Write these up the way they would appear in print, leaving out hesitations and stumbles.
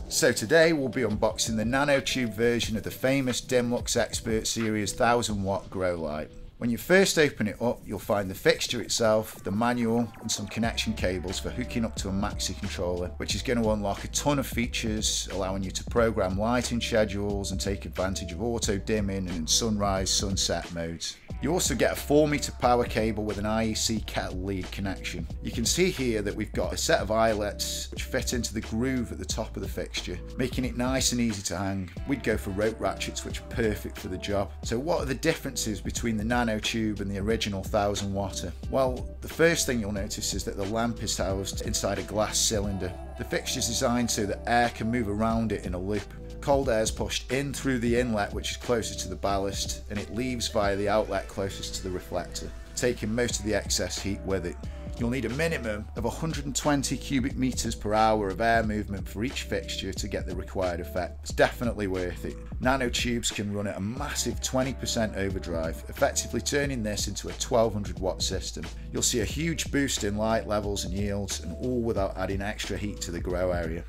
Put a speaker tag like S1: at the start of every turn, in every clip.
S1: So today we'll be unboxing the Nanotube version of the famous Dimlux Expert Series 1000 watt grow light. When you first open it up, you'll find the fixture itself, the manual and some connection cables for hooking up to a maxi controller, which is going to unlock a ton of features, allowing you to program lighting schedules and take advantage of auto dimming and sunrise sunset modes. You also get a 4-meter power cable with an IEC kettle lead connection. You can see here that we've got a set of eyelets which fit into the groove at the top of the fixture, making it nice and easy to hang. We'd go for rope ratchets, which are perfect for the job. So what are the differences between the Nanotube and the original 1000 watter? Well, the first thing you'll notice is that the lamp is housed inside a glass cylinder. The fixture is designed so that air can move around it in a loop. Cold air is pushed in through the inlet, which is closest to the ballast, and it leaves via the outlet closest to the reflector, taking most of the excess heat with it. You'll need a minimum of 120 cubic meters per hour of air movement for each fixture to get the required effect. It's definitely worth it. Nanotubes can run at a massive 20% overdrive, effectively turning this into a 1200 watt system. You'll see a huge boost in light levels and yields, and all without adding extra heat to the grow area.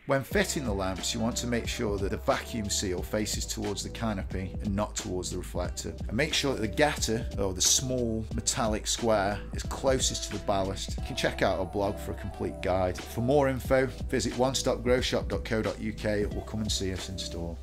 S1: When fitting the lamps, you want to make sure that the vacuum seal faces towards the canopy and not towards the reflector. And make sure that the getter, or the small metallic square, is closest to the ballast. You can check out our blog for a complete guide. For more info, visit onestopgrowshop.co.uk or come and see us in store.